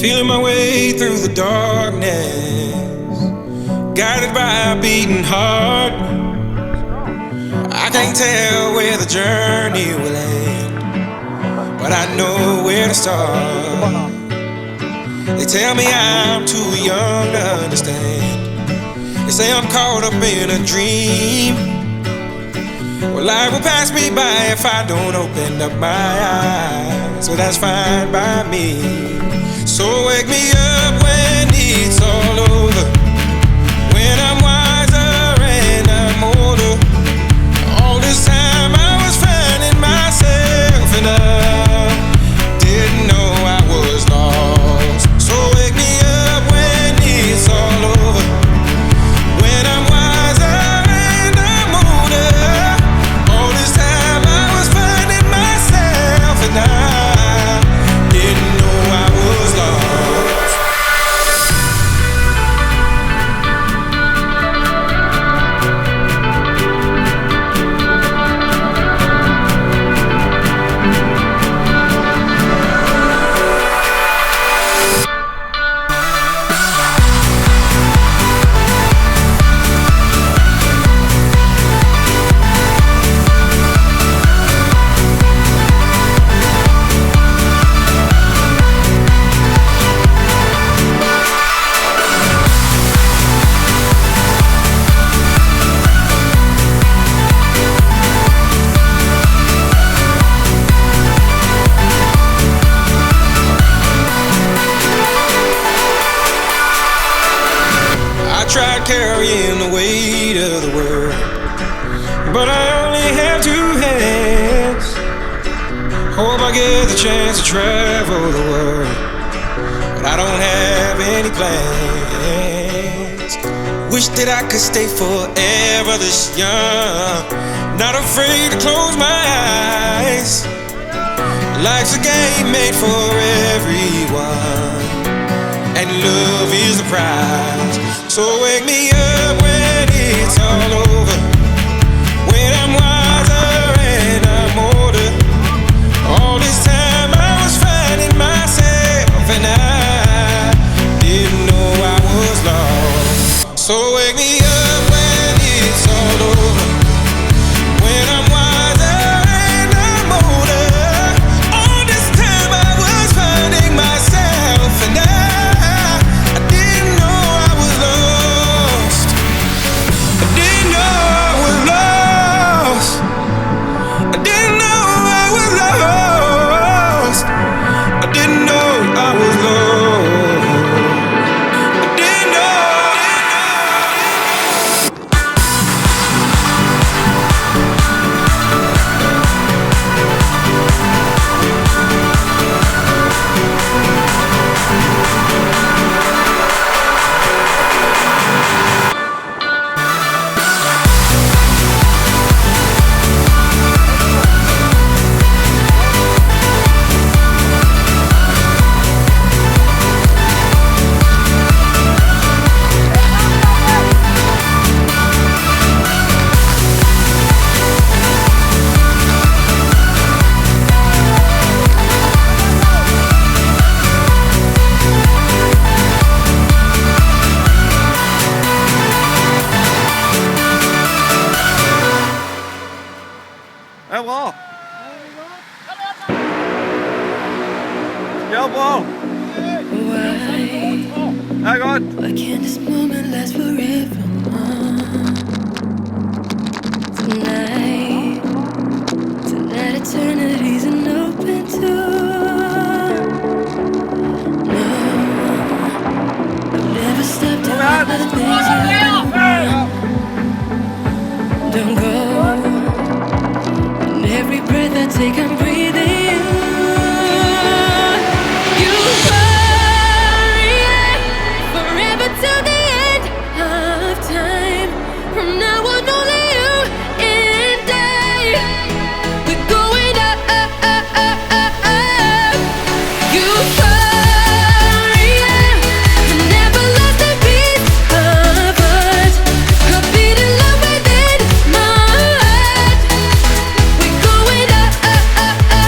Feeling my way through the darkness, guided by a beating heart. I can't tell where the journey will end, but I know where to start. They tell me I'm too young to understand. They say I'm caught up in a dream. Well, life will pass me by if I don't open up my eyes, so that's fine by me. So wake me up when it's all over, when I'm wiser and I'm older. All this time I was finding myself and I didn't know I was lost. So wake me up when it's all over, when I'm wiser and I'm older. All this time I was finding myself and I didn't know I was lost. Tried carrying the weight of the world, but I only have two hands. Hope I get the chance to travel the world, but I don't have any plans. Wish that I could stay forever this young, not afraid to close my eyes. Life's a game made for everyone, and love is the prize. So wake me up when it's all over, when I'm wiser and I'm older. All this time I was finding myself and I didn't know I was lost. So wake me up when it's all over, when I'm wiser and I'm older. All this time I was finding myself and I didn't know I was lost. I didn't know I was lost. I didn't know I was lost. I didn't know I was lost. I didn't know. Hello. Yo, bro. Hang on. Why can't this moment last forever? Tonight eternity's an open door. No, I've never stepped out of the things you do. Don't go. And every breath I take, I'm breathing you. You hurry forever till the end of time. From now on, only you and I. We're going up, up, up, up, up, up. You hurry, you never lost a piece of us. A beating love within my heart. We're going up, up, up, up.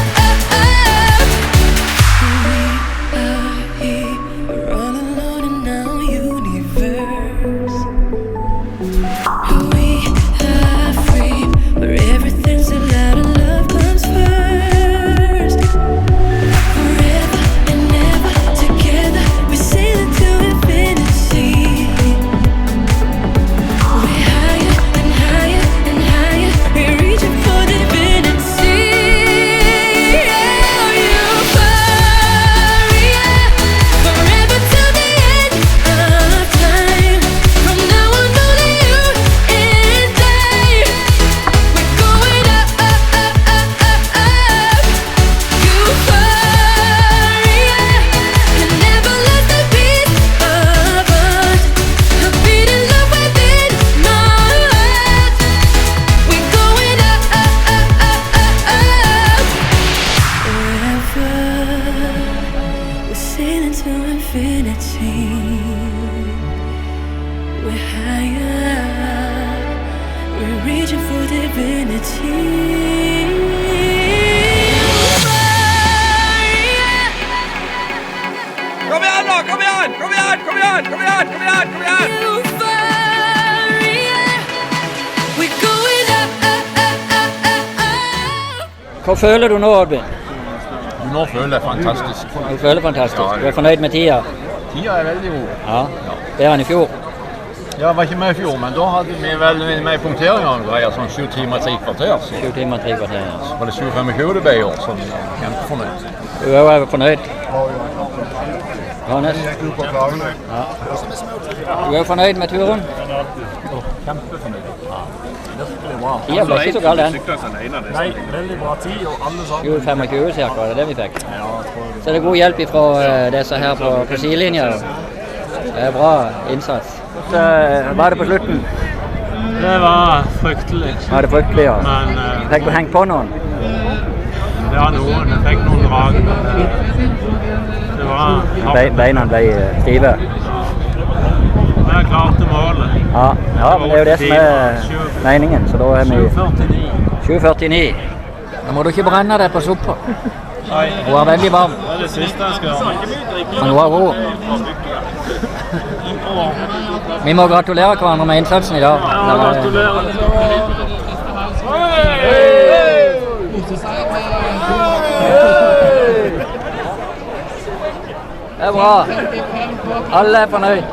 reaching for divinity. Kom igjen nå, kom igjen! Kom igjen, kom igjen, kom igjen, kom igjen, kom igjen! Euphoria. We're going up. Hva føler du nå, Oddbjørn? Nå føler jeg fantastisk. Du føler fantastisk. Ja, Du er fornøyd med tida? Tida er veldig god. Ja. Bedre enn i fjor? Jeg var ikke med i fjor, men da hadde vi vel med i punkteringen sånn 7 timer 3 kvarter. Så 7 timer 3 kvarter. Ja. var det 7-25 det ble i år, så jeg er kjempefornøyd. Du er jo fornøyd? Johannes? Ja. Du er jo fornøyd med turen? Kjempefornøyd. Tida ble ikke så gal den. Nei, veldig bra tid, og alle sammen. 20-25 cirka, var det det vi fikk? Så det er god hjelp fra disse her på sidelinja. Det er bra innsats. Så var det på slutten? Det var fryktelig, Var det fryktelig, ja? men Fikk du hengt på noen? det var noen. Jeg fikk noen drag. Det var Beina ble stive? Jeg klarte målet. Ja, men det er jo det som er meningen, så da er vi 7:49. 7:49. Nå må du ikke brenne deg på suppa. Nei, Hun er veldig varm, det er det siste jeg skal gjøre. men hun er god. Vi må gratulere hverandre med innsatsen i dag. Gratulerer. Det er bra. Alle er fornøyd.